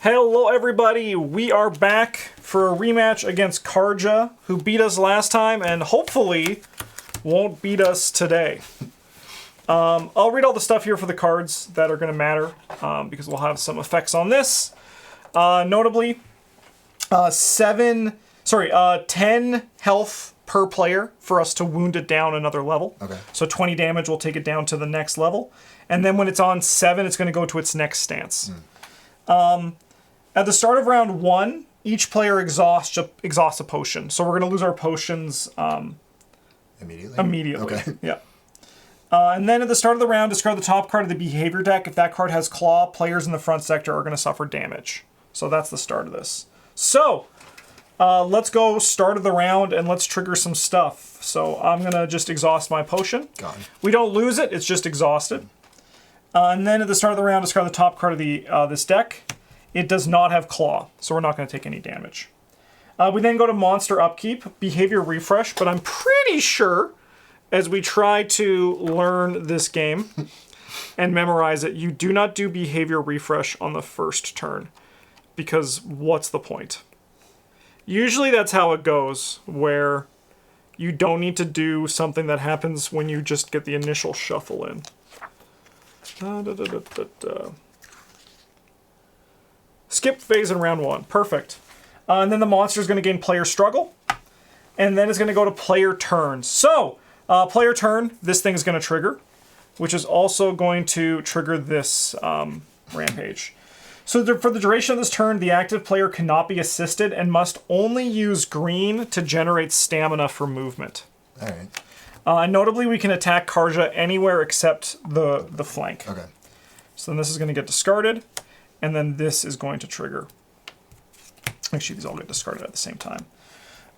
Hello everybody, we are back for a rematch against Karja, who beat us last time and hopefully won't beat us today. I'll read all the stuff here for the cards that are going to matter, because we'll have some effects on this. Notably, 10 health per player for us to wound it down another level. Okay. So 20 damage will take it down to the next level. And then when it's on 7, it's going to go to its next stance. At the start of round 1, each player exhausts a potion. So we're going to lose our potions immediately. Okay. Yeah. And then at the start of the round, discard the top card of the behavior deck. If that card has claw, players in the front sector are going to suffer damage. So that's the start of this. So let's go start of the round and let's trigger some stuff. So I'm going to just exhaust my potion. Gone. We don't lose it, it's just exhausted. And then at the start of the round, discard the top card of this deck. It does not have claw, so we're not going to take any damage. We then go to monster upkeep, behavior refresh, but I'm pretty sure as we try to learn this game and memorize it, you do not do behavior refresh on the first turn, because what's the point? Usually that's how it goes, where you don't need to do something that happens when you just get the initial shuffle in. Skip phase in round 1. Perfect. And then the monster is going to gain player struggle. And then it's going to go to player turn. So, player turn, this thing is going to trigger, which is also going to trigger this rampage. So for the duration of this turn, the active player cannot be assisted and must only use green to generate stamina for movement. All right. Notably, we can attack Karja anywhere except the flank. Okay. So then this is going to get discarded. And then this is going to trigger. Actually, these all get discarded at the same time.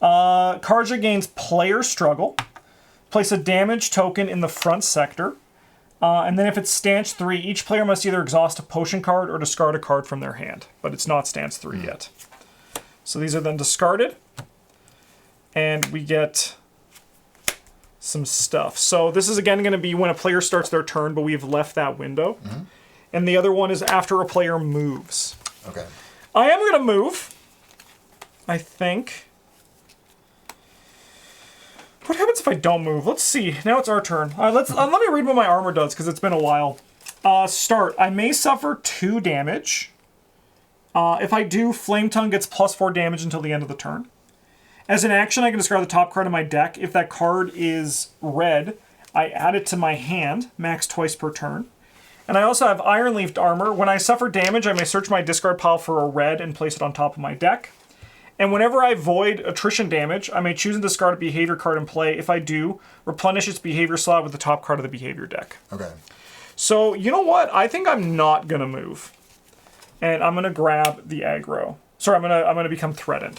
Karja gains player struggle. Place a damage token in the front sector. And then if it's stance 3, each player must either exhaust a potion card or discard a card from their hand. But it's not stance 3 yet. So these are then discarded. And we get some stuff. So this is again going to be when a player starts their turn, but we've left that window. And the other one is after a player moves. Okay. I am going to move, I think. What happens if I don't move? Let's see. Now it's our turn. Let me read what my armor does, because it's been a while. Start. I may suffer 2 damage. If I do, Flame Tongue gets +4 damage until the end of the turn. As an action, I can discard the top card of my deck. If that card is red, I add it to my hand, max twice per turn. And I also have Iron Leafed Armor. When I suffer damage, I may search my discard pile for a red and place it on top of my deck. And whenever I void attrition damage, I may choose and discard a behavior card in play. If I do, replenish its behavior slot with the top card of the behavior deck. Okay. So, you know what? I think I'm not going to move. And I'm going to grab the aggro. Sorry, I'm going to become threatened.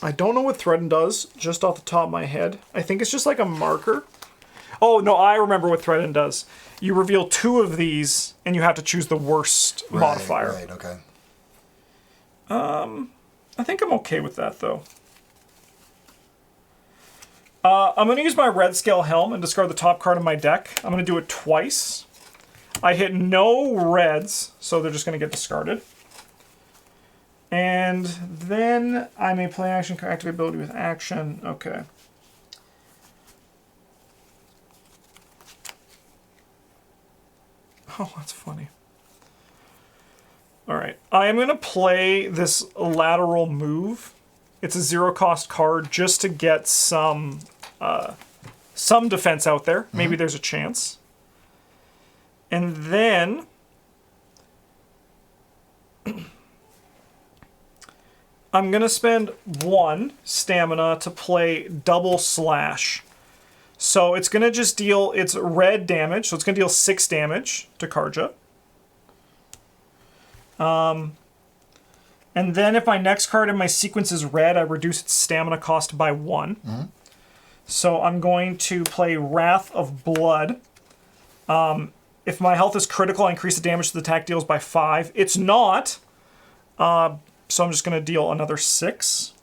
I don't know what threaten does, just off the top of my head. I think it's just like a marker. Oh, no, I remember what threaten does. You reveal 2 of these, and you have to choose the worst modifier. Right, okay. I think I'm okay with that, though. I'm going to use my Red Scale Helm and discard the top card of my deck. I'm going to do it twice. I hit no reds, so they're just going to get discarded. And then I may play action, activate ability with action. Okay. Oh, that's funny. All right. I am going to play this lateral move. It's a 0-cost card just to get some defense out there. Maybe there's a chance. And then I'm going to spend 1 stamina to play Double Slash. So it's going to just deal its red damage. So it's going to deal 6 damage to Karja. And then if my next card in my sequence is red, I reduce its stamina cost by 1. So I'm going to play Wrath of Blood. If my health is critical, I increase the damage to the attack deals by 5. It's not. So I'm just going to deal another 6.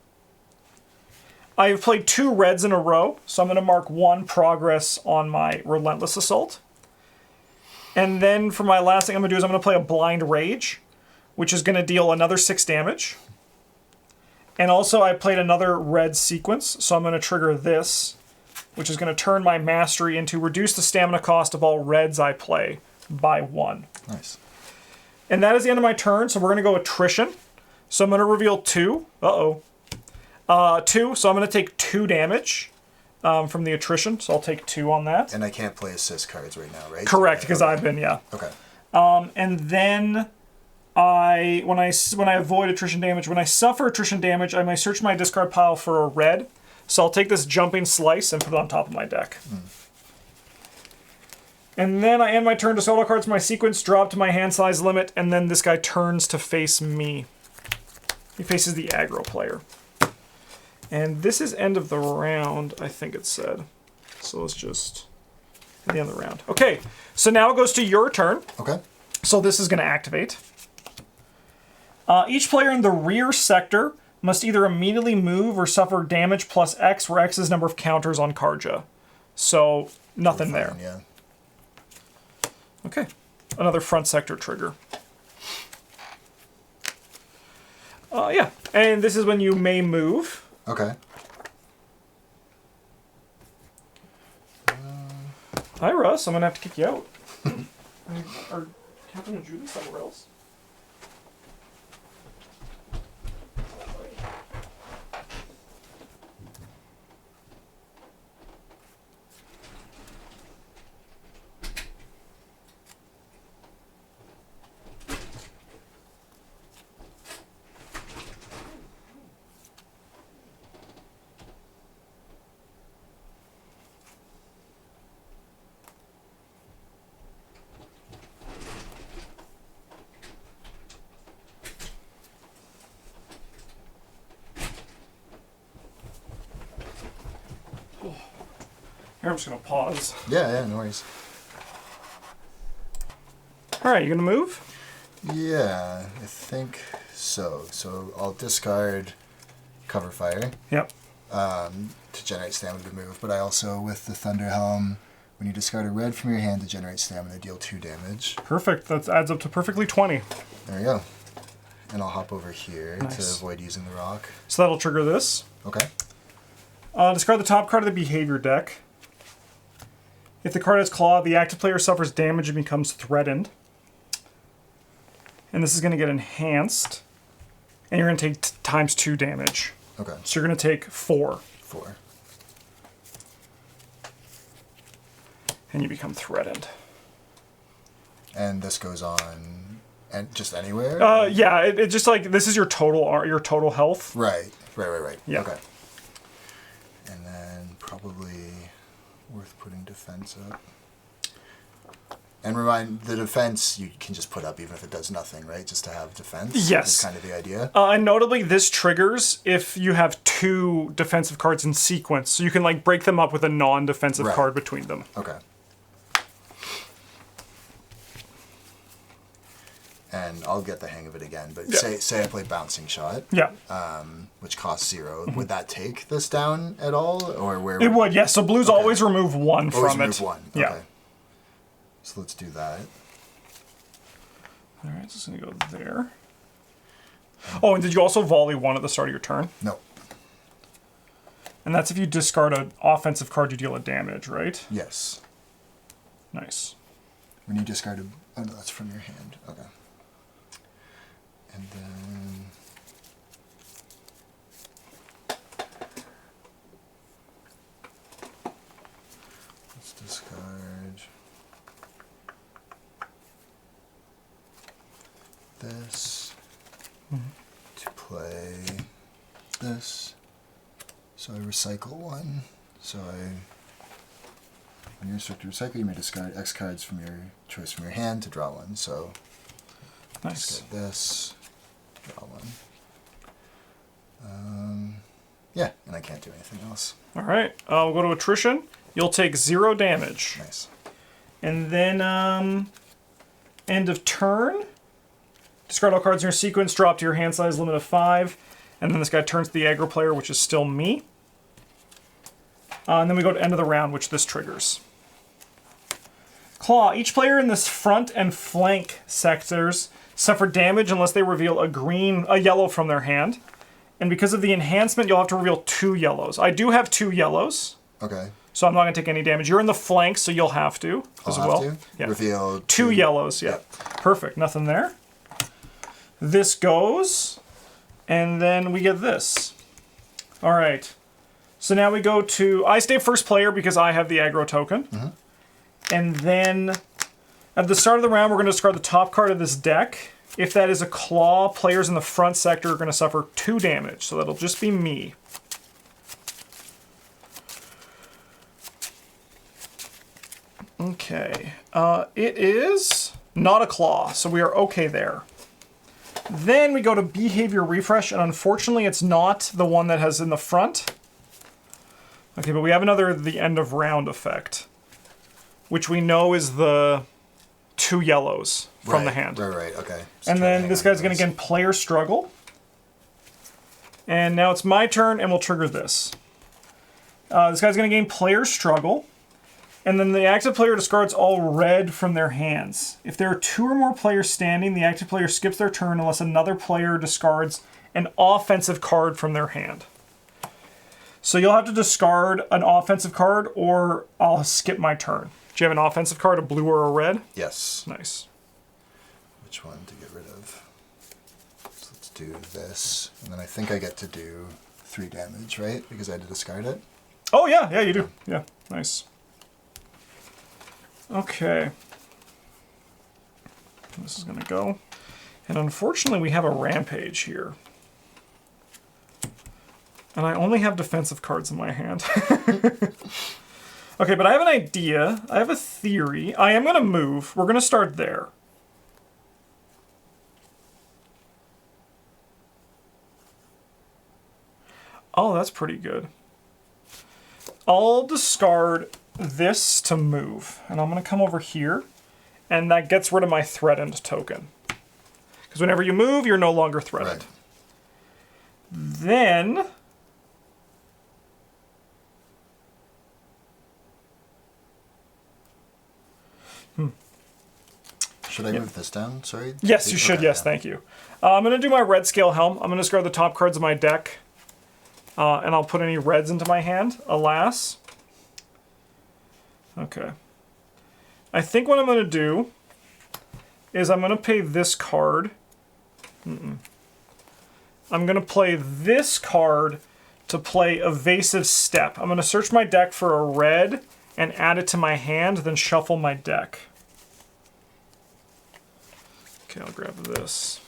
I've played 2 reds in a row, so I'm going to mark 1 progress on my Relentless Assault. And then for my last thing I'm going to do is I'm going to play a Blind Rage. which is going to deal another 6 damage. And also I played another red sequence, so I'm going to trigger this, which is going to turn my mastery into reduce the stamina cost of all reds I play by 1. Nice. And that is the end of my turn, so we're going to go attrition. So I'm going to reveal 2. 2, so I'm going to take 2 damage from the attrition, so I'll take 2 on that. And I can't play assist cards right now, right? Correct, because okay. I've been, yeah. Okay. And then when I avoid attrition damage, when I suffer attrition damage, I may search my discard pile for a red. So I'll take this jumping slice and put it on top of my deck. And then I end my turn to solo cards from my sequence, drop to my hand size limit, and then this guy turns to face me. He faces the aggro player. And this is end of the round, I think it said. So let's just at the end of the round. Okay, so now it goes to your turn. Okay. So this is going to activate. Each player in the rear sector must either immediately move or suffer damage plus X, where X is number of counters on Karja. So nothing there. Yeah. Okay, another front sector trigger. Yeah, and this is when you may move. Okay. Hi, Russ. I'm gonna have to kick you out. Are Captain and Judith somewhere else? Here, I'm just gonna pause. Yeah, no worries. All right, you gonna move? Yeah, I think so. So I'll discard Cover Fire. Yep. To generate stamina to move, but I also, with the Thunder Helm, when you discard a red from your hand to generate stamina, deal 2 damage. Perfect. That adds up to perfectly 20. There we go. And I'll hop over here Nice. to avoid using the rock. So that'll trigger this. Okay. Discard the top card of the behavior deck. If the card has Claw, the active player suffers damage and becomes threatened. And this is going to get enhanced. And you're going to take times 2 damage. Okay. So you're going to take 4. 4. And you become threatened. And this goes on, and just anywhere. Yeah, it just like this is your total health. Right. Yeah. Okay. And then probably worth putting defense up. And remind, the defense you can just put up even if it does nothing, right? Just to have defense. Yes. Is kind of the idea. And notably, this triggers if you have 2 defensive cards in sequence, so you can like break them up with a non-defensive Right. card between them. Okay. And I'll get the hang of it again, but Yeah. say I play Bouncing Shot, Yeah. which costs 0. Would that take this down at all, or where? It would, yes. So blues Okay. always remove 1 Always from remove it. 1. Yeah. Okay. So let's do that. All right, so it's going to go there. Oh, and did you also volley 1 at the start of your turn? No. And that's if you discard an offensive card, you deal a damage, right? Yes. Nice. When you discard a... Oh, no, that's from your hand. Okay. And then... Let's discard... this to play this. So I recycle 1. So when you instruct to recycle, you may discard X cards from your choice from your hand to draw 1. So Nice. discard this, draw 1. Yeah, and I can't do anything else. All right, we'll go to attrition. You'll take 0 damage. Nice. And then, end of turn. Discard all cards in your sequence, drop to your hand size limit of 5. And then this guy turns to the aggro player, which is still me. And then we go to end of the round, which this triggers. Claw. Each player in this front and flank sectors suffer damage unless they reveal a yellow from their hand. And because of the enhancement, you'll have to reveal 2 yellows. I do have 2 yellows. Okay. So I'm not going to take any damage. You're in the flank, so you'll have to as well. To? Yeah. Reveal 2 yellows, yeah. Yep. Perfect, nothing there. This goes, and then we get this. All right. So now we go to, I stay first player because I have the aggro token. And then at the start of the round, we're going to discard the top card of this deck. If that is a claw, players in the front sector are going to suffer 2 damage, so that'll just be me. Okay, it is not a claw, so we are okay there. Then we go to Behavior Refresh, and unfortunately it's not the one that has in the front. Okay, but we have another the end of round effect, which we know is the 2 yellows from the hand. Right, okay. And then this guy's going to get Player Struggle. And now it's my turn, and we'll trigger this. This guy's going to gain Player Struggle. And then the active player discards all red from their hands. If there are 2 or more players standing, the active player skips their turn unless another player discards an offensive card from their hand. So you'll have to discard an offensive card, or I'll skip my turn. Do you have an offensive card, a blue or a red? Yes. Nice. Which one to get rid of? So let's do this. And then I think I get to do 3 damage, right? Because I had to discard it? Oh, yeah, you do. Yeah, nice. Okay. This is going to go. And unfortunately, we have a rampage here. And I only have defensive cards in my hand. Okay, but I have an idea. I have a theory. I am going to move. We're going to start there. Oh, that's pretty good. I'll discard this to move, and I'm going to come over here, and that gets rid of my threatened token. Because whenever you move, you're no longer threatened. Right. Then should I move this down? Sorry? Yes, you should. Okay, yes, thank you. I'm going to do my red scale helm. I'm going to discard the top cards of my deck, and I'll put any reds into my hand, alas. Okay. I think what I'm going to do is I'm going to pay this card. I'm going to play this card to play Evasive Step. I'm going to search my deck for a red and add it to my hand, then shuffle my deck. Okay, I'll grab this.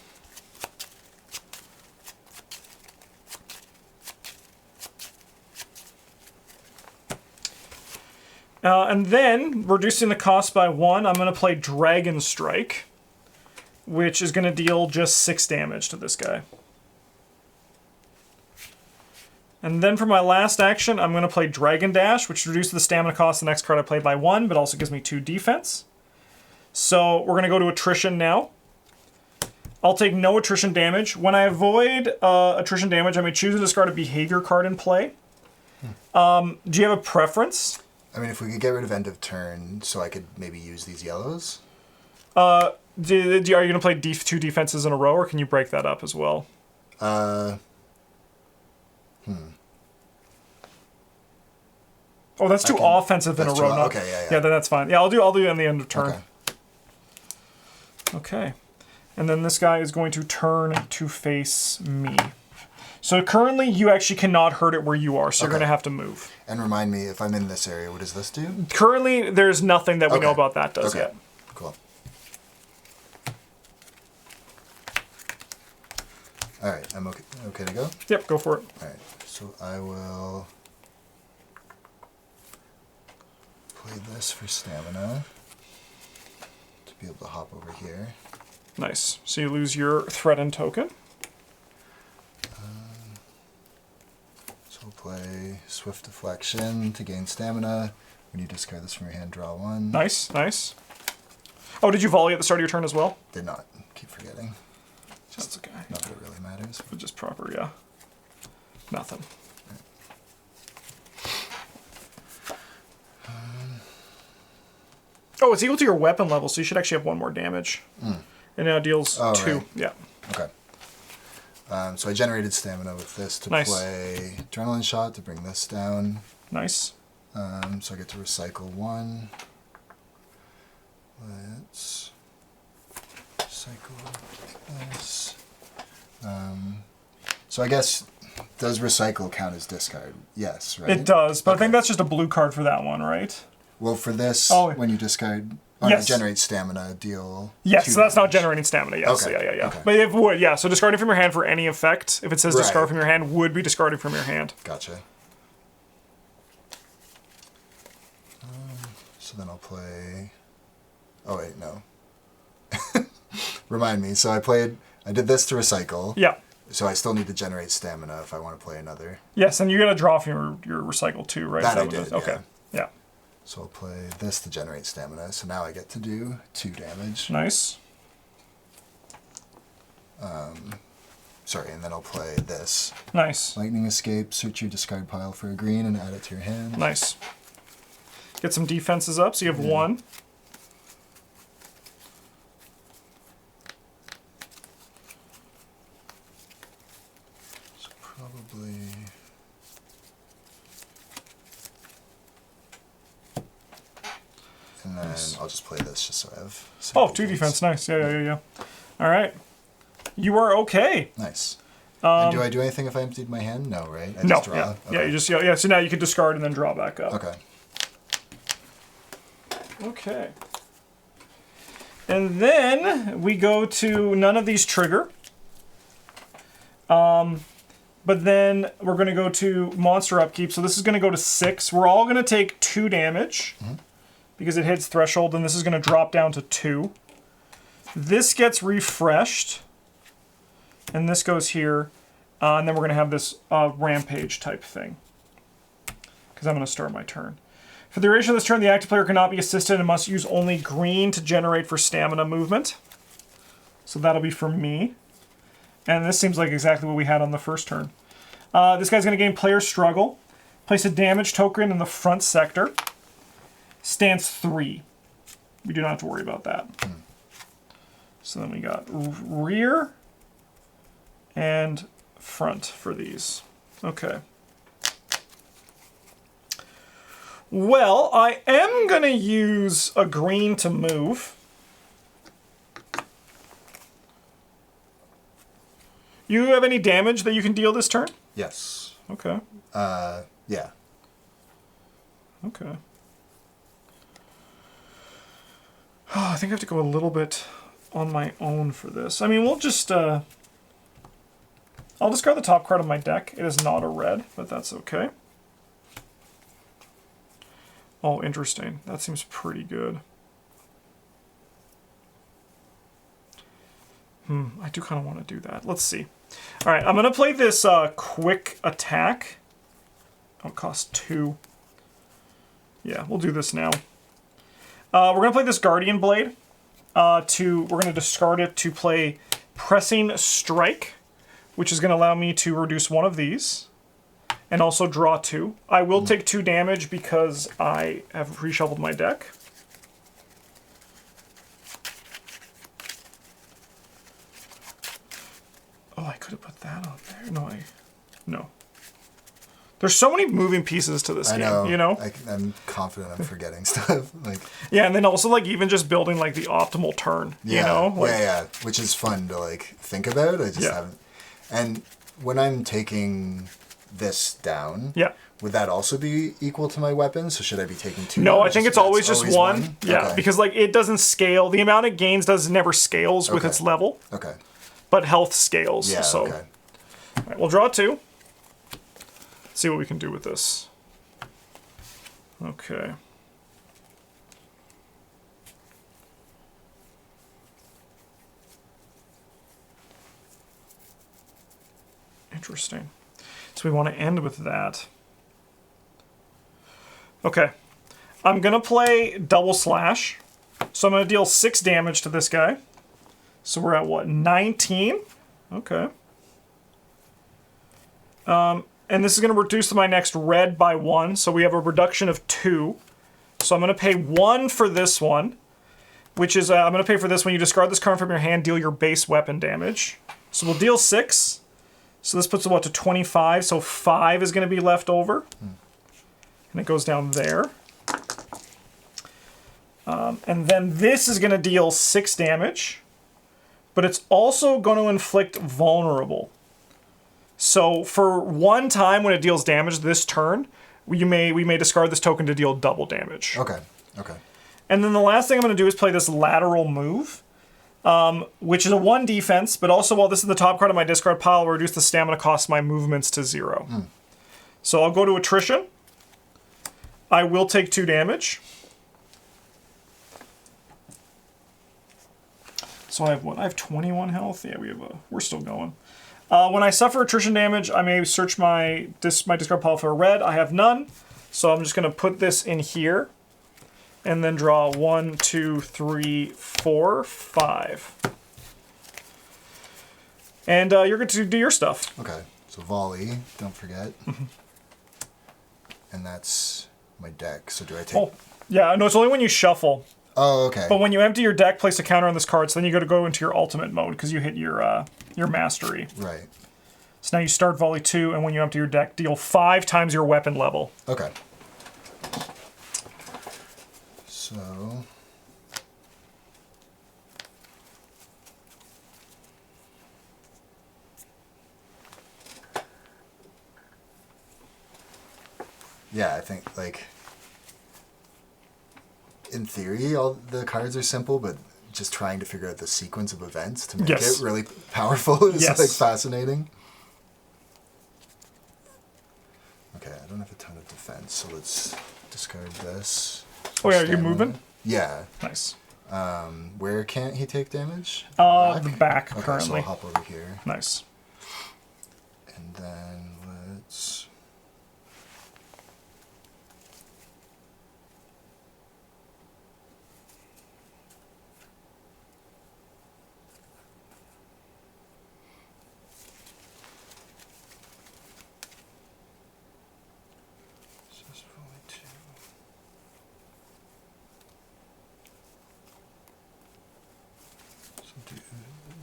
And then, reducing the cost by 1, I'm going to play Dragon Strike, which is going to deal just 6 damage to this guy. And then for my last action, I'm going to play Dragon Dash, which reduces the stamina cost of the next card I play by 1, but also gives me 2 defense. So we're going to go to Attrition now. I'll take no attrition damage. When I avoid attrition damage, I may choose to discard a behavior card in play. Do you have a preference? I mean, if we could get rid of end of turn, so I could maybe use these yellows. Are you going to play 2 defenses in a row, or can you break that up as well? Oh, that's 2 offensive in a row. Okay, yeah. Yeah, then that's fine. Yeah, I'll do it in the end of turn. Okay. And then this guy is going to turn to face me. So currently, you actually cannot hurt it where you are, so you're going to have to move. And remind me, if I'm in this area, what does this do? Currently, there's nothing that we know about that does yet. Cool. All right, I'm okay to go? Yep, go for it. All right, so I will play this for stamina to be able to hop over here. Nice. So you lose your threatened token. So we'll play Swift Deflection to gain stamina. When you discard this from your hand, draw 1. Nice, nice. Oh, did you volley at the start of your turn as well? Did not. Keep forgetting. That's okay. Not that it really matters. But just proper, yeah. Nothing. Oh, it's equal to your weapon level, so you should actually have 1 more damage. And now it deals 2. Right. Yeah. Okay. So I generated stamina with this to Nice. play Adrenaline Shot to bring this down. Nice. So I get to recycle 1. Let's recycle this. So I guess, does recycle count as discard? Yes, right? It does, but I think that's just a blue card for that one, right? Well, for this, Oh. when you discard, Yes. generate stamina, deal. Yes, 2 so that's not damage. generating stamina. Yes, Okay, yeah. okay. But it would, yeah. So discarding from your hand for any effect, if it says discard Right. from your hand, would be discarding from your hand. Gotcha. So then I'll play. Oh wait, no. Remind me. So I did this to recycle. Yeah. So I still need to generate stamina if I want to play another. Yes, and you got to draw from your recycle too, right? That I what it did, is? Okay. Yeah. So I'll play this to generate stamina. So now I get to do 2 damage. Nice. Sorry, and then I'll play this. Nice. Lightning Escape, search your discard pile for a green and add it to your hand. Nice. Get some defenses up, so you have 1. So probably... And then I'll just play this just so I have... some 2 defense. Nice. Yeah. All right. You are okay. Nice. And do I do anything if I emptied my hand? No, right? I No. just draw? Yeah. Okay. Yeah. You just yeah. So now you can discard and then draw back up. Okay. Okay. And then we go to none of these trigger. But then we're going to go to monster upkeep. So this is going to go to 6. We're all going to take 2 damage because it hits threshold, and this is going to drop down to 2. This gets refreshed, and this goes here. And then we're going to have this rampage type thing because I'm going to start my turn. For the duration of this turn, the active player cannot be assisted and must use only green to generate for stamina movement. So that'll be for me. And this seems like exactly what we had on the first turn. This guy's going to gain player struggle. Place a damage token in the front sector. Stance 3. We do not have to worry about that. So then we got rear and front for these. Okay. Well, I am going to use a green to move. You have any damage that you can deal this turn? Yes. Okay. Yeah. Okay. Oh, I think I have to go a little bit on my own for this. I mean, we'll just... I'll discard the top card of my deck. It is not a red, but that's okay. Oh, interesting. That seems pretty good. I do kind of want to do that. Let's see. All right, I'm going to play this quick attack. Oh, it costs 2. Yeah, we'll do this now. We're going to play this Guardian Blade. We're going to discard it to play Pressing Strike, which is going to allow me to reduce 1 of these. And also draw 2. I will take 2 damage because I have reshuffled my deck. Oh, I could have put that on there. No. There's so many moving pieces to this game, you know? I'm confident I'm forgetting stuff. Yeah, and then also like even just building like the optimal turn, you know? Like, yeah, which is fun to like think about. I just haven't. And when I'm taking this down, would that also be equal to my weapon? So should I be taking 2? No, I think it's always just 1. Yeah, Okay. because like it doesn't scale. The amount it gains never scales with its level. Okay. But health scales. Yeah, so. okay. All right, we'll draw 2. See what we can do with this. Okay. Interesting. So we want to end with that. Okay. I'm going to play Double Slash. So I'm going to deal 6 damage to this guy. So we're at what, 19? Okay. And this is going to reduce my next red by 1. So we have a reduction of 2. So I'm going to pay 1 for this one. which is, I'm going to pay for this. When you discard this card from your hand, deal your base weapon damage. So we'll deal 6. So this puts about to 25, so 5 is going to be left over. And it goes down there. And then this is going to deal 6 damage, but it's also going to inflict vulnerable. So for one time when it deals damage this turn, we may discard this token to deal double damage. Okay, okay. And then the last thing I'm going to do is play this lateral move. Which is a 1 defense, but also while this is the top card of my discard pile, I'll reduce the stamina cost of my movements to 0. So I'll go to attrition. I will take 2 damage. So I have what? I have 21 health. Yeah, we're still going. When I suffer attrition damage, I may search my discard pile for a red. I have none, so I'm just going to put this in here. And then draw 1, 2, 3, 4, 5. And you're going to do your stuff. Okay, so volley, don't forget. And that's my deck, so do I take... Oh, yeah, no, it's only when you shuffle. Oh, okay. But when you empty your deck, place a counter on this card, so then you got to go into your ultimate mode, because you hit your mastery. Right. So now you start volley 2, and when you empty your deck, deal 5 times your weapon level. Okay. So... yeah, I think, like, in theory, all the cards are simple, but just trying to figure out the sequence of events to make it really powerful is, like, fascinating. Okay, I don't have a ton of defense, so let's discard this. Oh yeah, are you moving? Yeah. Nice. Where can't he take damage? The back, okay, currently. So I'll hop over here. Nice. And then let's...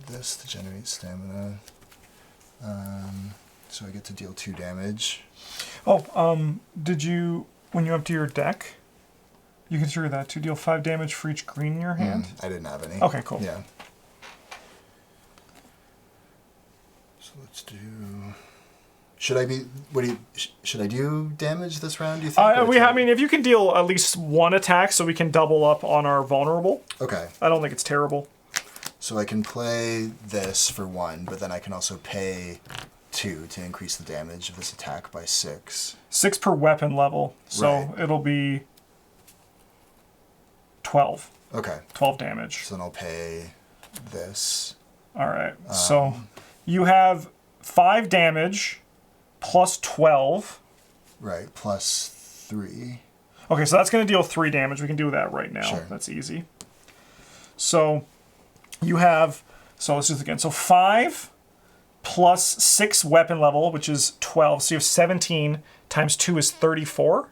this to generate stamina. So I get to deal 2 damage. Oh, did you, when you empty your deck, you can trigger that to deal 5 damage for each green in your hand? I didn't have any. Okay, cool. Yeah. So let's do... Should I be... Should I do damage this round, do you think? I mean, if you can deal at least 1 attack so we can double up on our vulnerable. Okay. I don't think it's terrible. So I can play this for 1, but then I can also pay 2 to increase the damage of this attack by 6. 6 per weapon level, so it'll be 12. Okay. 12 damage. So then I'll pay this. All right. So you have 5 damage plus 12. Right, plus 3. Okay, so that's going to deal 3 damage. We can do that right now. Sure. That's easy. So you have, so let's do this again. So 5 plus 6 weapon level, which is 12. So you have 17 times 2 is 34.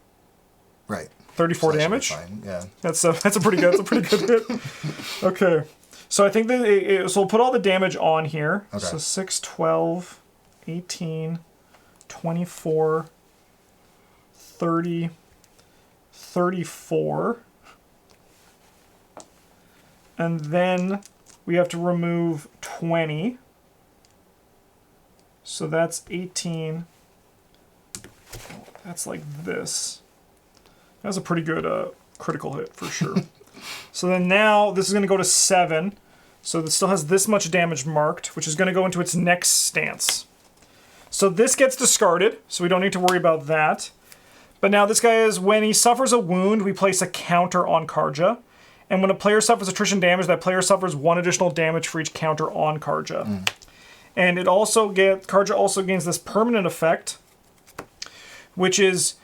Right. 34 so damage. Fine. Yeah. That's a pretty good. That's a pretty good hit. Okay. So I think that so we'll put all the damage on here. Okay. So 6, 12, 18, 24, 30, 34. And then we have to remove 20. So that's 18. That's like this. That's a pretty good critical hit for sure. So then now this is going to go to 7. So this still has this much damage marked, which is going to go into its next stance. So this gets discarded, so we don't need to worry about that. But now this guy is, when he suffers a wound, we place a counter on Karja. And when a player suffers attrition damage, that player suffers 1 additional damage for each counter on Karja. And it also Karja also gains this permanent effect, which is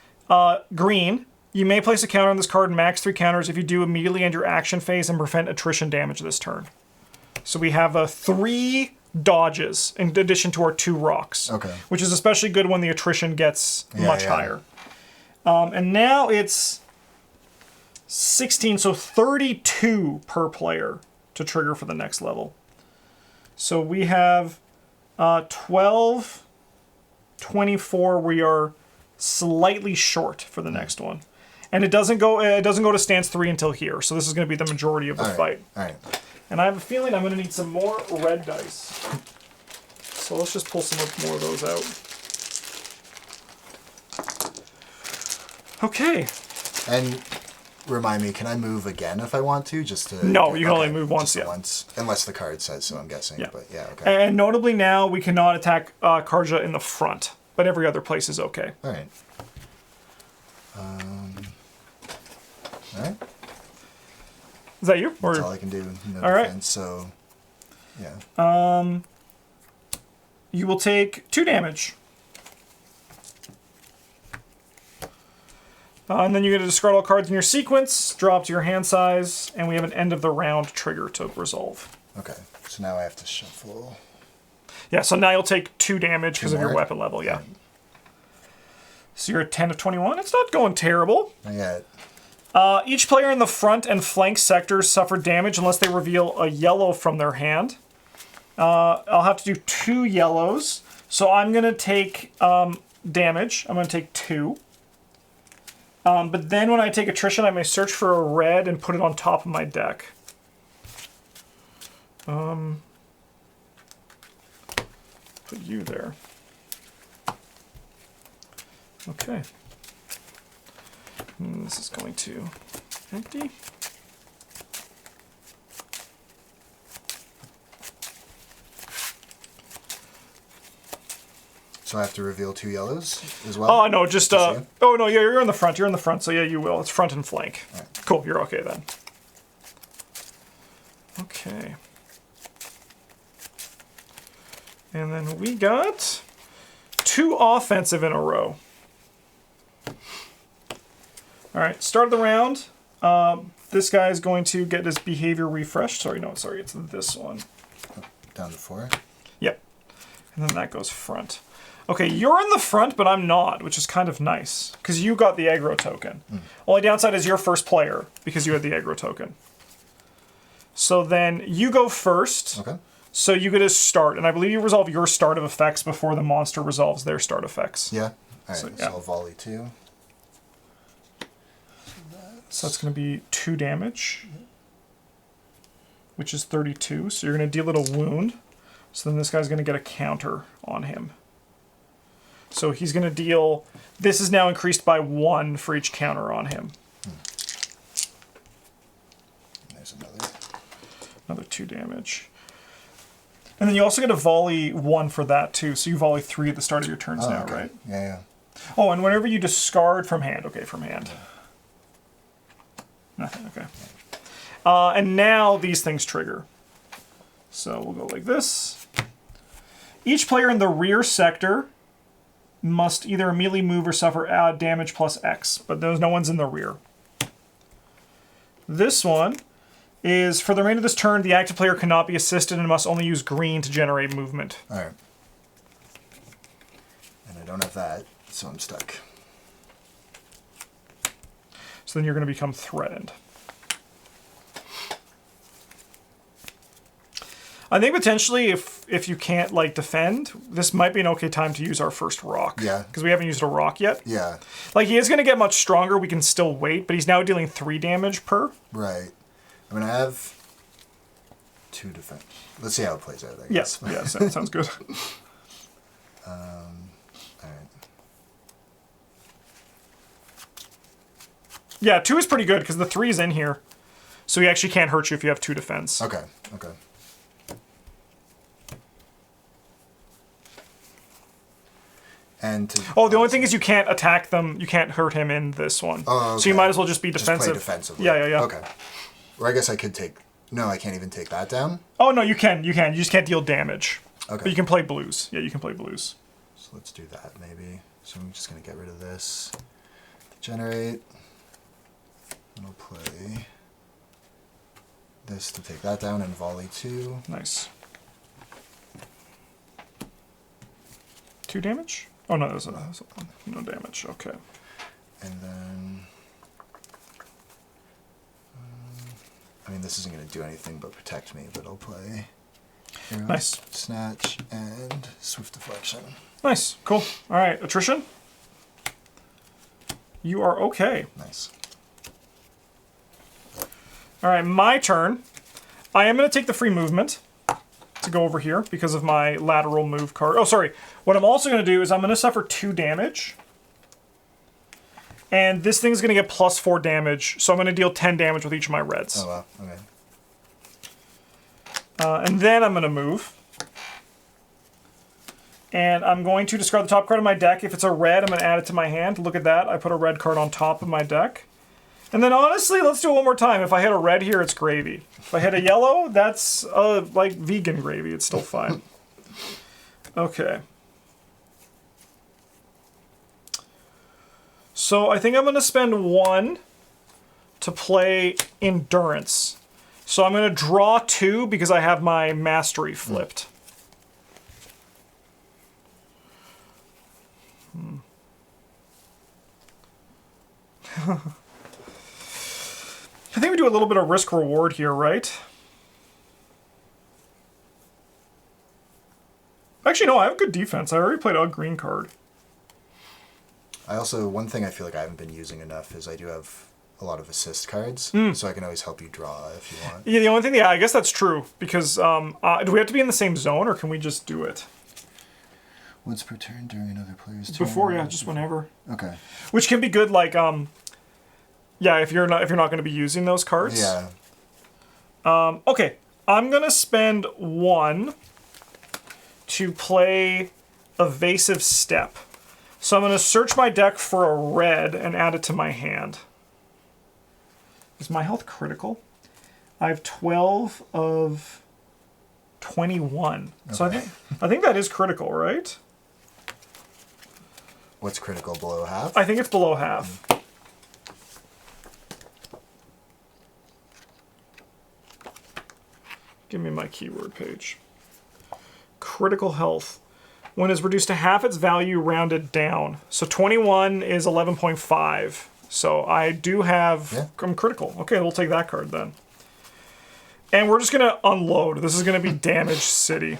green. You may place a counter on this card, max 3 counters. If you do, immediately end your action phase and prevent attrition damage this turn. So we have 3 dodges in addition to our 2 rocks. Okay. Which is especially good when the attrition gets much higher. And now it's 16, so 32 per player to trigger for the next level. So we have 12, 24. We are slightly short for the next one. And it doesn't go to stance 3 until here. So this is going to be the majority of the fight. All right. And I have a feeling I'm going to need some more red dice. So let's just pull some more of those out. Okay. And remind me, can I move again if I want to? Just to No, you can only move once, yeah. Once, unless the card says so, I'm guessing. Yeah. But yeah, okay. And notably now, we cannot attack Karja in the front, but every other place is okay. All right. All right. Is that you? Or? That's all I can do. No all right. defense, so, yeah. You will take 2 damage. And then you get to discard all cards in your sequence, drop to your hand size, and we have an end of the round trigger to resolve. Okay, so now I have to shuffle. Yeah, so now you'll take 2 damage because of your more? weapon level, yeah. So you're at 10 of 21. It's not going terrible. Not yet. Each player in the front and flank sectors suffer damage unless they reveal a yellow from their hand. I'll have to do 2 yellows. So I'm going to take damage. I'm going to take 2. But then when I take attrition, I may search for a red and put it on top of my deck. Put you there. Okay. And this is going to empty. So I have to reveal 2 yellows as well? Oh, no, just, oh, no, yeah, you're in the front. You're in the front, so yeah, you will. It's front and flank. Right. Cool, you're okay then. Okay. And then we got 2 offensive in a row. All right, start of the round. This guy is going to get his behavior refreshed. Sorry, it's this one. Down to 4? Yep. And then that goes front. Okay, you're in the front, but I'm not, which is kind of nice, because you got the aggro token. Only downside is you're first player, because you had the aggro token. So then you go first. Okay. So you get a start, and I believe you resolve your start of effects before the monster resolves their start effects. Yeah. All right, So, so I'll volley 2. So that's going to be 2 damage, which is 32. So you're going to deal it a wound. So then this guy's going to get a counter on him. So he's going to deal... This is now increased by 1 for each counter on him. There's another. Another 2 damage. And then you also get a volley 1 for that, too. So you volley 3 at the start of your turns now, okay. right? Yeah. Oh, and whenever you discard from hand. Okay, from hand. Nothing, okay. And now these things trigger. So we'll go like this. Each player in the rear sector must either immediately move or suffer damage plus X, but there's no one's in the rear. This one is, for the remainder of this turn, the active player cannot be assisted and must only use green to generate movement. All right. And I don't have that, so I'm stuck. So then you're going to become threatened. I think potentially if you can't like defend, this might be an okay time to use our first rock. Yeah. Because we haven't used a rock yet. Yeah. Like he is going to get much stronger. We can still wait, but he's now dealing 3 damage per. Right. I mean, I have 2 defense. Let's see how it plays out, I guess. Yeah, sounds good. All right. Yeah, 2 is pretty good because the 3 is in here. So he actually can't hurt you if you have 2 defense. Okay. Okay. And to, Oh, the only thing is you can't attack them. You can't hurt him in this one. Oh, okay. So you might as well just be just defensive. play defensively. Yeah. Okay. Or I guess I could take... No, I can't even take that down? Oh, no, you can. You just can't deal damage. Okay. But you can play blues. Yeah, you can play blues. So let's do that, maybe. So I'm just going to get rid of this. Generate. And I'll play this to take that down and volley 2. Nice. 2 damage? Oh, no, there's no damage. Okay. And then I mean, this isn't going to do anything but protect me, but I'll play Arrow, Nice. Snatch, and Swift Deflection. Nice. Cool. All right, attrition. You are okay. Nice. All right, my turn. I am going to take the free movement to go over here because of my lateral move card. Oh, sorry. What I'm also going to do is I'm going to suffer 2 damage. And this thing's going to get +4 damage, so I'm going to deal 10 damage with each of my reds. Oh, wow. Okay. And then I'm going to move. And I'm going to discard the top card of my deck. If it's a red, I'm going to add it to my hand. Look at that. I put a red card on top of my deck. And then honestly, let's do it one more time. If I hit a red here, it's gravy. If I hit a yellow, that's like vegan gravy. It's still fine. Okay. So I think I'm going to spend 1 to play Endurance. So I'm going to draw 2 because I have my Mastery flipped. I think we do a little bit of risk reward here, right? Actually, no, I have good defense. I already played a green card. I also, one thing I feel like I haven't been using enough is I do have a lot of assist cards, so I can always help you draw if you want. Yeah, the only thing, yeah, I guess that's true, because do we have to be in the same zone, or can we just do it? Once per turn during another player's turn. Before, yeah, just whenever. Okay. Which can be good, like, yeah, if you're not going to be using those cards. Yeah. Okay, I'm gonna spend 1 to play Evasive Step. So I'm gonna search my deck for a red and add it to my hand. Is my health critical? I have 12 of 21. Okay. So I think that is critical, right? What's critical, below half? I think it's below half. Give me my keyword page. Critical health. When it's reduced to half its value, rounded down. So 21 is 11.5. So I do have... Yeah. I'm critical. Okay, we'll take that card then. And we're just going to unload. This is going to be Damage City.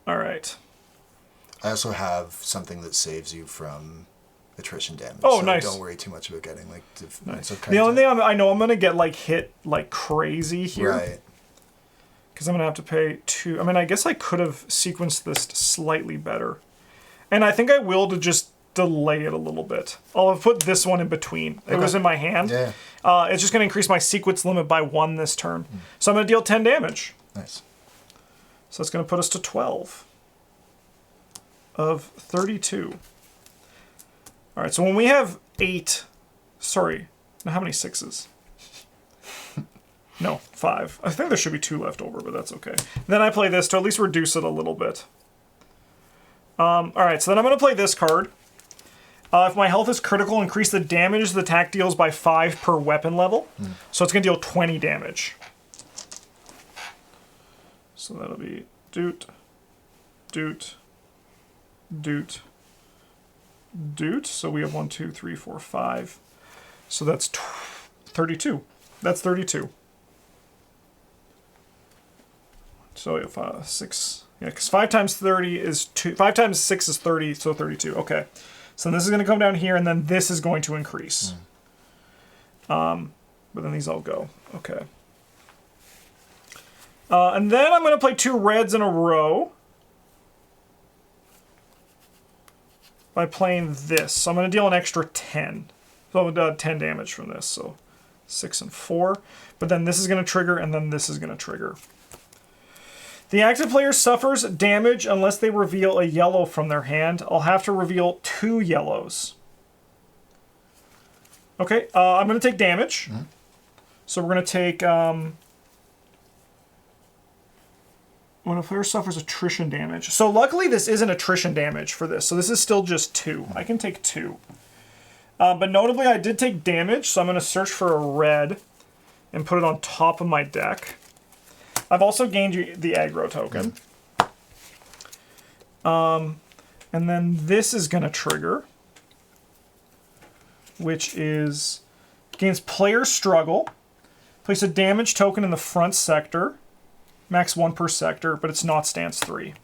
All right. I also have something that saves you from attrition damage. Oh, so nice. Don't worry too much about getting like nice. The only thing I know I'm going to get like hit like crazy here. Right. Because I'm going to have to pay 2. I mean, I guess I could have sequenced this slightly better. And I think I will to just delay it a little bit. I'll put this one in between. Okay. It was in my hand. Yeah. It's just going to increase my sequence limit by 1 this turn. So I'm going to deal 10 damage. Nice. So that's going to put us to 12 of 32. All right, so when we have 8... Sorry. Now how many 6s? No, 5. I think there should be 2 left over, but that's okay. Then I play this to at least reduce it a little bit. All right, so then I'm going to play this card. If my health is critical, increase the damage the attack deals by 5 per weapon level. So it's going to deal 20 damage. So that'll be doot, doot, doot, doot. So we have 1, 2, 3, 4, 5. So that's 32. That's 32. So if 6, yeah, because 5 times 30 is 2. 5 times 6 is 30, so 32. Okay. So this is going to come down here, and then this is going to increase. But then these all go. Okay. And then I'm going to play 2 reds in a row by playing this. So I'm going to deal an extra 10. So 10 damage from this. So 6 and 4. But then this is going to trigger, and then this is going to trigger. The active player suffers damage unless they reveal a yellow from their hand. I'll have to reveal 2 yellows. Okay, I'm going to take damage. So we're going to take... when a player suffers attrition damage. So luckily this isn't attrition damage for this. So this is still just 2. I can take 2. But notably I did take damage, so I'm going to search for a red and put it on top of my deck. I've also gained the aggro token. And then this is going to trigger, which is Gains player struggle. Place a damage token in the front sector. Max 1 per sector, but it's not stance 3.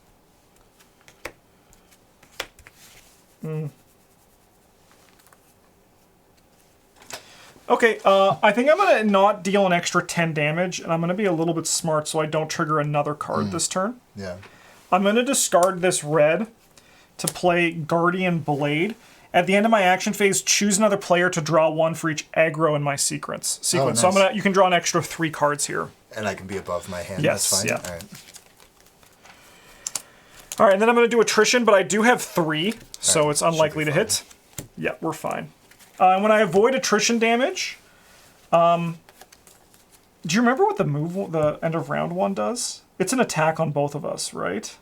Okay, I think I'm going to not deal an extra 10 damage, and I'm going to be a little bit smart so I don't trigger another card this turn. Yeah. I'm going to discard this red to play Guardian Blade. At the end of my action phase, choose another player to draw 1 for each aggro in my sequence. Nice. So you can draw an extra 3 cards here. And I can be above my hand. Yes, That's fine. yeah. All right. All right, and then I'm going to do attrition, but I do have 3, so right, it's unlikely to fine. hit. Yeah, we're fine. And when I avoid attrition damage, do you remember what the end of round 1 does? It's an attack on both of us, right?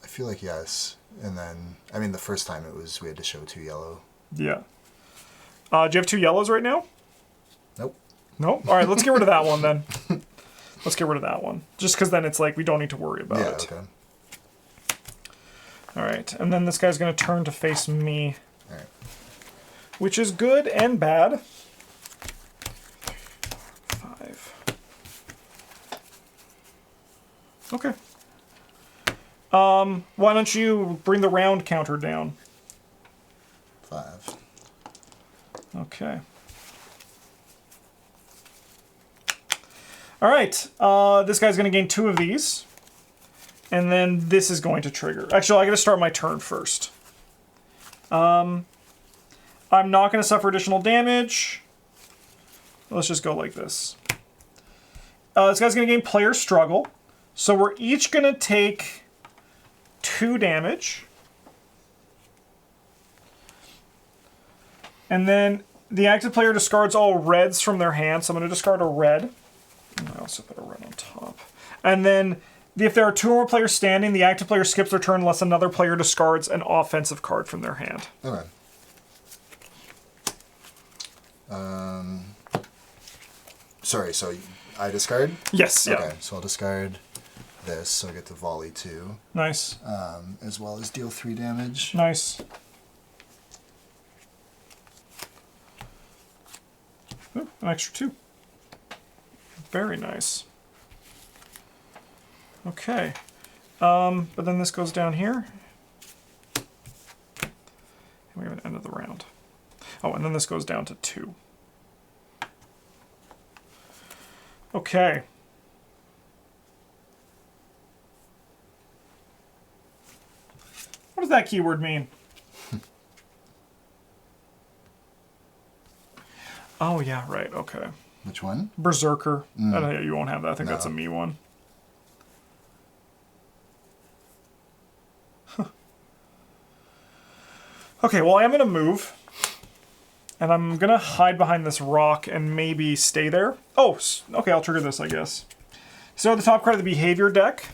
I feel like yes. And then, I mean, the first time we had to show 2 yellow. Yeah. Do you have 2 yellows right now? Nope. Nope. All right, let's get rid of that one then. Let's get rid of that one. Just because then it's like we don't need to worry about it. Okay. All right, and then this guy's going to turn to face me. All right. Which is good and bad. 5. Okay. Why don't you bring the round counter down? 5. Okay. All right. This guy's going to gain 2 of these. And then this is going to trigger. Actually, I got to start my turn first. I'm not going to suffer additional damage. Let's just go like this. This guy's going to gain player struggle. So we're each going to take 2 damage. And then the active player discards all reds from their hand. So I'm going to discard a red. And I also put a red on top. And then if there are 2 or more players standing, the active player skips their turn unless another player discards an offensive card from their hand. Okay. Sorry, so I discard? Yes, yeah. Okay, so I'll discard this, so I get to volley 2. Nice. As well as deal 3 damage. Nice. Ooh, an extra 2. Very nice. Okay. But then this goes down here. And we have an end of the round. Oh, and then this goes down to 2. Okay. What does that keyword mean? Oh, yeah, right, okay. Which one? Berserker. You won't have that. I think that's a me one. Huh. Okay, well, I am going to move. And I'm going to hide behind this rock and maybe stay there. Oh, okay, I'll trigger this, I guess. So at the top card of the behavior deck,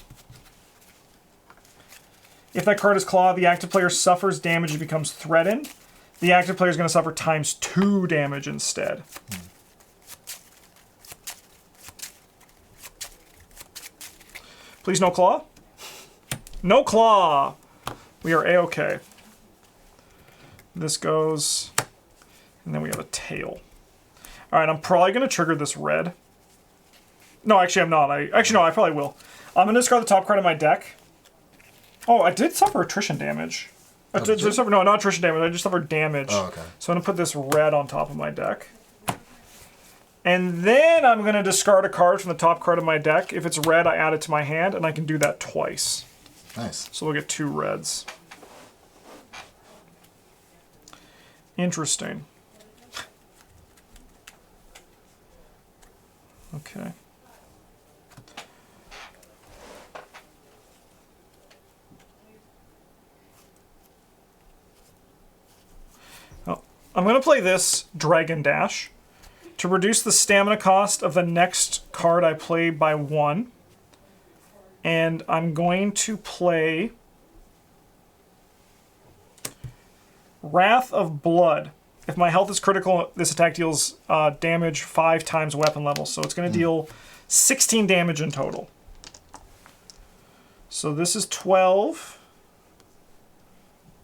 if that card is Claw, the active player suffers damage and becomes threatened. The active player is going to suffer ×2 damage instead. Please no Claw. No Claw! We are A-okay. This goes... And then we have a tail. Alright, I'm probably going to trigger this red. No, actually I'm not. Actually, no, I probably will. I'm going to discard the top card of my deck. Oh, I did suffer attrition damage. No, not attrition damage. I just suffered damage. Oh, okay. So I'm going to put this red on top of my deck. And then I'm going to discard a card from the top card of my deck. If it's red, I add it to my hand, and I can do that twice. Nice. So we'll get 2 reds. Interesting. Okay. Oh, I'm going to play this Dragon Dash to reduce the stamina cost of the next card I play by 1. And I'm going to play Wrath of Blood. If my health is critical, this attack deals damage 5 times weapon level. So it's going to deal 16 damage in total. So this is 12.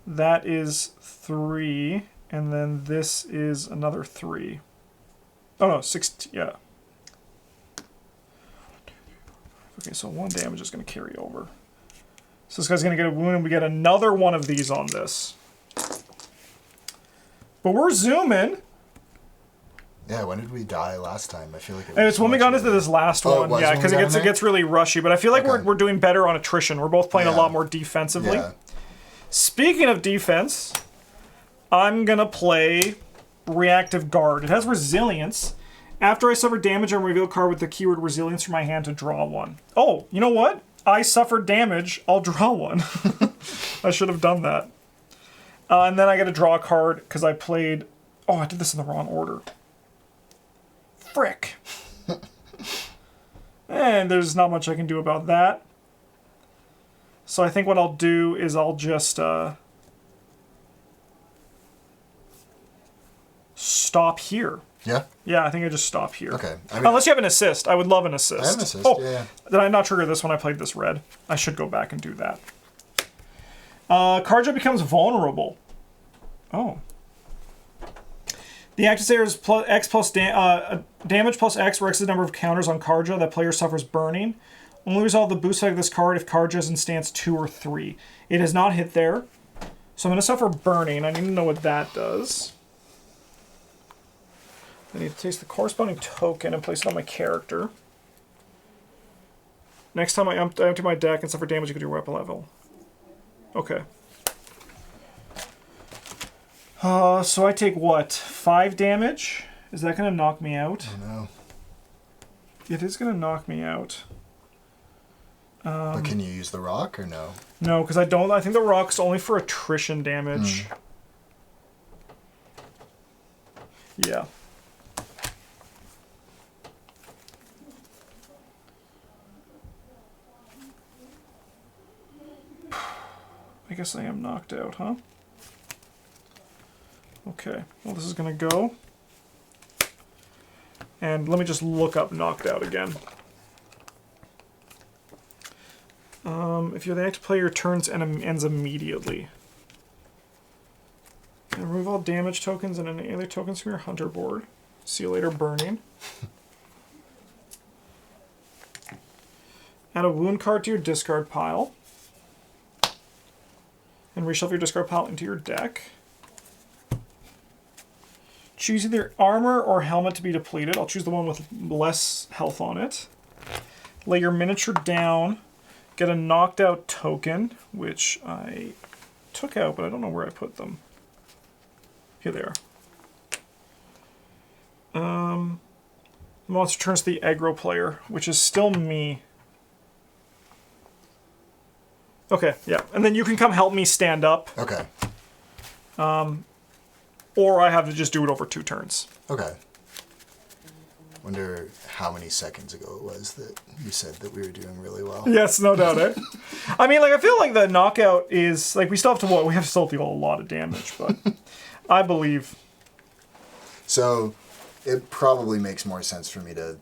That is 3. And then this is another 3. Oh no, 16. Yeah. Okay, so 1 damage is going to carry over. So this guy's going to get a wound, and we get another one of these on this. But we're zooming. Yeah, when did we die last time? I feel like And it's when we got into this last one. Yeah, because it gets really rushy. But I feel like we're doing better on attrition. We're both playing a lot more defensively. Yeah. Speaking of defense, I'm going to play Reactive Guard. It has Resilience. After I suffer damage, I reveal a card with the keyword Resilience from my hand to draw 1. Oh, you know what? I suffered damage. I'll draw 1. I should have done that. And then I get to draw a card because I played... Oh, I did this in the wrong order. Frick. And there's not much I can do about that. So I think what I'll do is I'll just stop here. Yeah? Yeah, I think I just stop here. Okay. I mean, unless you have an assist. I would love an assist. I have an assist, yeah. Did I not trigger this when I played this red? I should go back and do that. Karja becomes vulnerable. Oh. The active status is X plus damage plus X, where X is the number of counters on Karja that player suffers burning. Only resolve the boost effect of this card if Karja is in stance 2 or 3. It has not hit there. So I'm going to suffer burning. I need to know what that does. I need to taste the corresponding token and place it on my character. Next time I empty my deck and suffer damage, you can do weapon level. Okay. So I take what? 5 damage? Is that going to knock me out? I don't know. It is going to knock me out. But can you use the rock or no? No, because I don't. I think the rock's only for attrition damage. Yeah. I guess I am knocked out, huh? Okay, well this is gonna go. And let me just look up knocked out again. If you're the active player, your turns ends immediately. And remove all damage tokens and any other tokens from your hunter board. See you later, burning. Add a wound card to your discard pile. And reshuffle your discard pile into your deck. Choose either armor or helmet to be depleted. I'll choose the one with less health on it. Lay your miniature down. Get a knocked out token, which I took out, but I don't know where I put them. Here they are. Monster turns to the aggro player, which is still me. Okay, yeah. And then you can come help me stand up. Okay. Or I have to just do it over 2 turns. Okay. Wonder how many seconds ago it was that you said that we were doing really well. Yes, no doubt, eh? I mean, like, I feel like the knockout is, like, we still have to, we have to still deal a lot of damage, but I believe. So, it probably makes more sense for me to,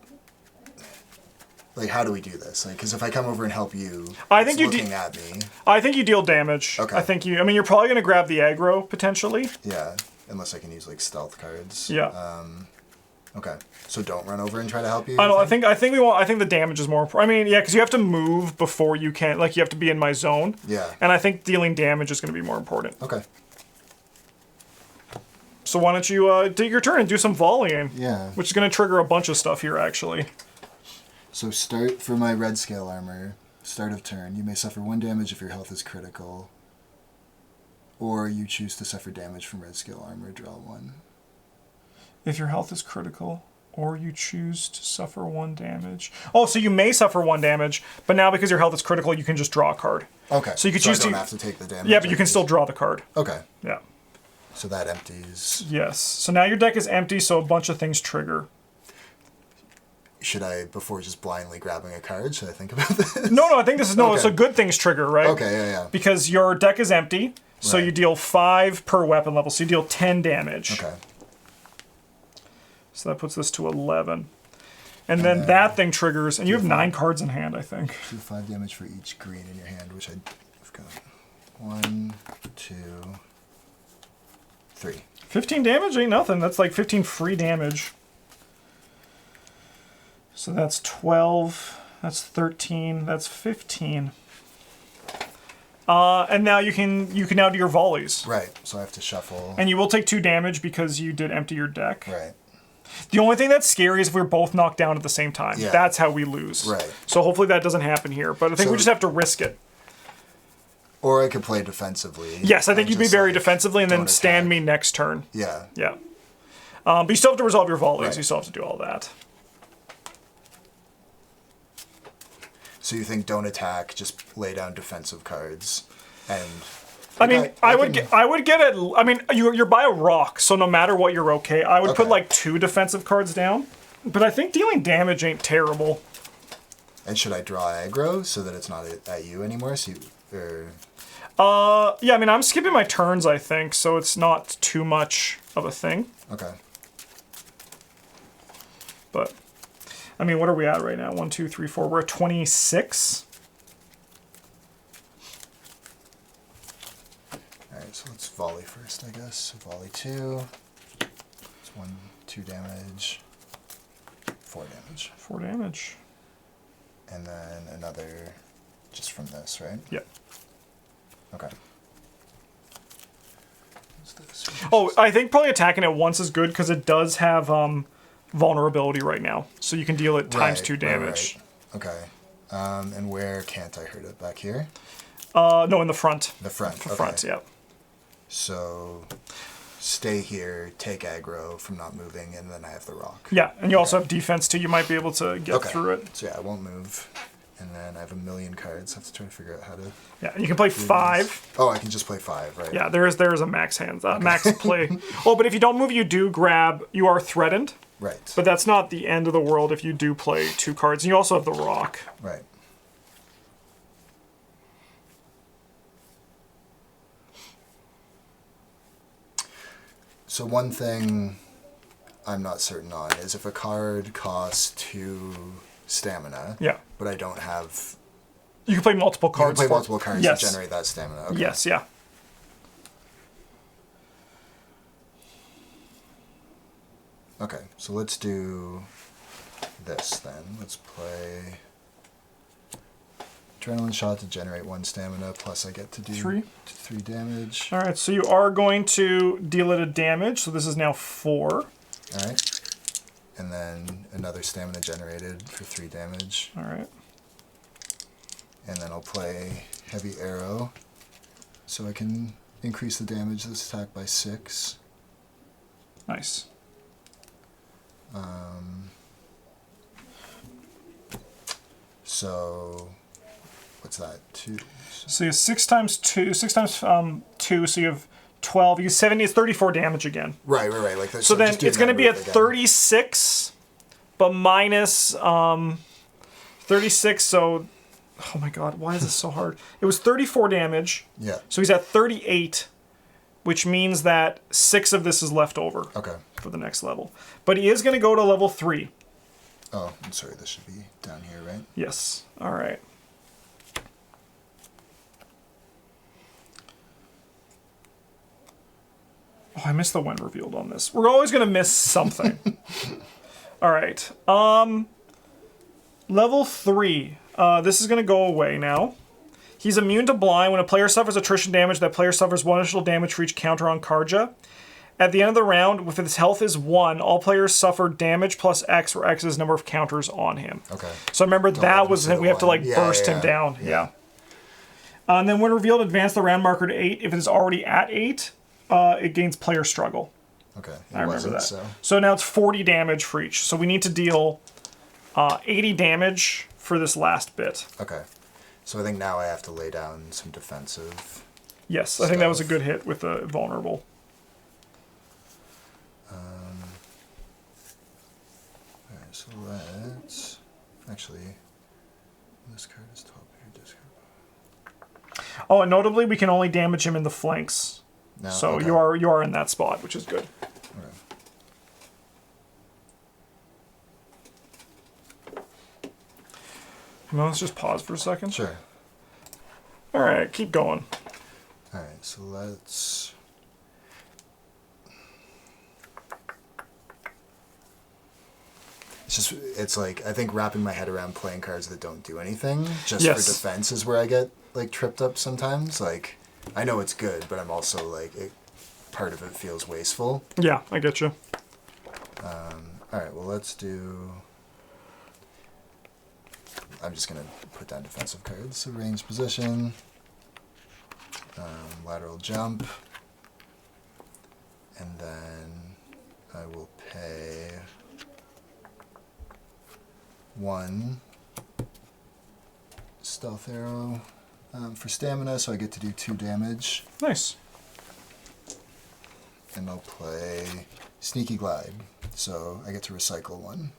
like, how do we do this? Like, because if I come over and help you, I think you looking at me. I think you deal damage. Okay. I mean, you're probably going to grab the aggro, potentially. Yeah, unless I can use, like, stealth cards. Yeah. Okay, so don't run over and try to help you. I think the damage is more important. I mean, yeah, because you have to move before you can. Like, you have to be in my zone. Yeah. And I think dealing damage is going to be more important. Okay. So why don't you take your turn and do some volleying? Yeah. Which is going to trigger a bunch of stuff here, actually. So start for my red scale armor. Start of turn. You may suffer 1 damage if your health is critical. Or you choose to suffer damage from red scale armor. Draw 1. If your health is critical, or you choose to suffer 1 damage. Oh, so you may suffer 1 damage, but now because your health is critical, you can just draw a card. Okay. So you can choose I don't have to take the damage. Yeah, but you can still draw the card. Okay. Yeah. So that empties. Yes. So now your deck is empty, so a bunch of things trigger. Should I, before just blindly grabbing a card, should I think about this? No, I think this is Okay. it's a good things trigger, right? Okay, yeah. Because your deck is empty, so Right. you deal 5 per weapon level, so you deal 10 damage. Okay. So that puts this to 11. And then that thing triggers, and you have 9 cards in hand, I think. Do 5 damage for each green in your hand, which I've got 1, 2, 3. 15 damage ain't nothing. That's like 15 free damage. So that's 12, that's 13, that's 15. And now you can now do your volleys. Right, so I have to shuffle. And you will take 2 damage because you did empty your deck. Right. The only thing that's scary is if we're both knocked down at the same time. Yeah. That's how we lose. Right. So hopefully that doesn't happen here. But I think we just have to risk it. Or I could play defensively. Yes, I think you'd be very defensively and then don't stand attack. me next turn. Yeah. Yeah. But you still have to resolve your volleys. Right. You still have to do all that. So you think don't attack, just lay down defensive cards, and I mean, I would get it. I mean, you're by a rock, so no matter what, you're okay. I would put like 2 defensive cards down, but I think dealing damage ain't terrible. And should I draw aggro so that it's not at you anymore? So Yeah, I mean, I'm skipping my turns, I think, so it's not too much of a thing. Okay. But, I mean, what are we at right now? 1, 2, 3, 4. We're at 26. Alright, so let's volley first, I guess. So volley 2. It's 1, 2 damage. 4 damage. 4 damage. And then another just from this, right? Yep. Okay. What's this? Oh, I think probably attacking it once is good because it does have vulnerability right now. So you can deal it times 2 damage. Right. Okay. And where can't I hurt it? Back here? No, in the front. The front. The front, yeah. So stay here, take aggro from not moving, and then I have the rock. Yeah, and you also have defense too. You might be able to get through it. So yeah, I won't move. And then I have a million cards. I have to try to figure out how to... Yeah, and you can play 5. Oh, I can just play 5, right? Yeah, there is a max hands, max play. Oh, but if you don't move, you do grab. You are threatened. Right. But that's not the end of the world if you do play 2 cards. And you also have the rock. Right. So one thing I'm not certain on is if a card costs 2 stamina, Yeah. but I don't have... You can play multiple You can cards. play multiple cards Yes. to generate that stamina. Okay. Yes, yeah. Okay, so let's do this then. Let's play Adrenaline Shot to generate 1 stamina, plus I get to do 3 damage. All right, so you are going to deal it a damage. So this is now 4. Alright. And then another stamina generated for 3 damage. All right. And then I'll play Heavy Arrow, so I can increase the damage of this attack by 6. Nice. So what's that? 2. So you have 6 times 2, 6 times 2, so you have 12. You have 70. It's 34 damage again. Right. Like that. So then just doing it's going to that be at move again. 36, but minus 36. So, oh my God, why is this so hard? It was 34 damage. Yeah. So he's at 38, which means that 6 of this is left over. Okay. For the next level. But he is going to go to level 3. Oh, I'm sorry. This should be down here, right? Yes. All right. Oh, I missed the when revealed on this. We're always going to miss something. All right. Level 3. This is going to go away now. He's immune to blind. When a player suffers attrition damage, that player suffers 1 additional damage for each counter on Karja. At the end of the round, if his health is 1, all players suffer damage plus X, where X is the number of counters on him. Okay. So remember, that was let him we have to like sit at burst 1. him down. Yeah. Yeah. And then when revealed, advance the round marker to 8. If it is already at 8, it gains player struggle. Okay. I remember that. So. So now it's 40 damage for each. So we need to deal 80 damage for this last bit. Okay. So I think now I have to lay down some defensive. Yes, I think that was a good hit with the vulnerable. Alright, so let's... Actually, this card is top here. Discard. Oh, and notably, we can only damage him in the flanks. No, So okay. you are in that spot, which is good. Let's just pause for a second. Sure. All right, keep going. Alright, so let's... it's like, I think wrapping my head around playing cards that don't do anything just Yes. for defense is where I get like tripped up sometimes. Like, I know it's good, but I'm also like, part of it feels wasteful. Yeah, I get you. All right, well, let's do... I'm just going to put down defensive cards. So range position, lateral jump, and then I will pay 1 stealth arrow for stamina, so I get to do 2 damage. Nice. And I'll play Sneaky Glide, so I get to recycle 1.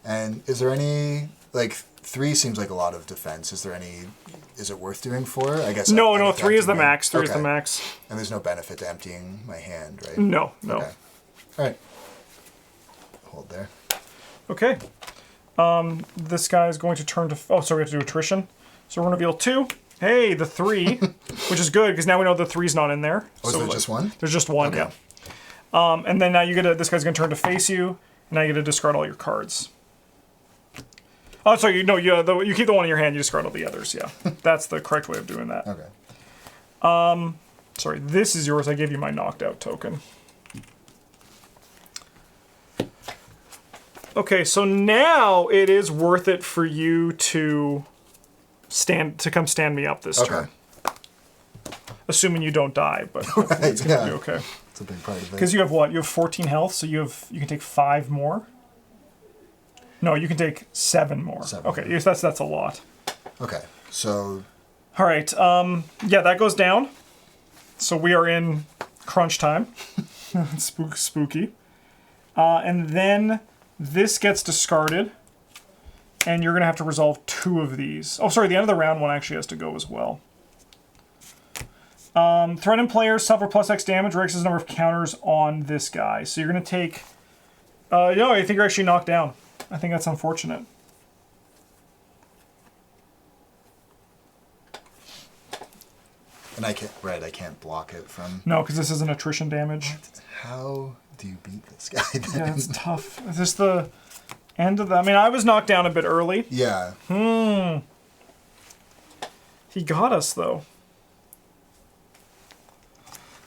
And is there any, like, 3 seems like a lot of defense. Is it worth doing 4? I guess. No, 3 is the max. 3 is the Okay. max. And there's no benefit to emptying my hand, right? No. Okay. All right. Hold there. Okay. This guy is going to turn to... Oh, sorry, we have to do attrition. So we're going to reveal 2. Hey, the 3, which is good, because now we know the 3's not in there. Oh, so is there just 1? There's just 1, Okay. yeah. And then now you get to... This guy's going to turn to face you, and now you get to discard all your cards. Oh, sorry, you keep the one in your hand, you discard all the others, yeah. That's the correct way of doing that. Okay. Sorry, this is yours. I gave you my knocked out token. Okay, so now it is worth it for you to come stand me up this turn. Assuming you don't die, but hopefully it's gonna be okay. It's a big part of it. Because you have what? You have 14 health, so you can take 5 more. No, you can take 7 more. 7. Okay, yes, that's a lot. Okay, so... All right, yeah, that goes down. So we are in crunch time. Spooky. And then this gets discarded, and you're going to have to resolve 2 of these. Oh, sorry, the end of the round one actually has to go as well. Threatened players suffer +X damage, or X is the number of counters on this guy. So you're going to take... no, I think you're actually knocked down. I think that's unfortunate. And I can't block it from... No, because this is an attrition damage. How do you beat this guy then? Yeah, it's tough. Is this the end of the... I mean, I was knocked down a bit early. Yeah. He got us, though.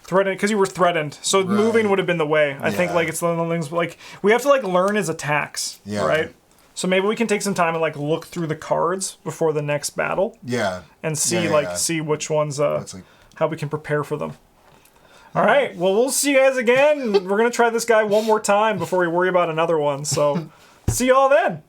Threatened, because you were threatened. So moving would have been the way. I think, like, it's one of the things, like, we have to, like, learn his attacks, right? So maybe we can take some time and, like, look through the cards before the next battle. Yeah. And see, see which ones, like... how we can prepare for them. All right, well, we'll see you guys again. We're going to try this guy one more time before we worry about another one. So, see y'all then.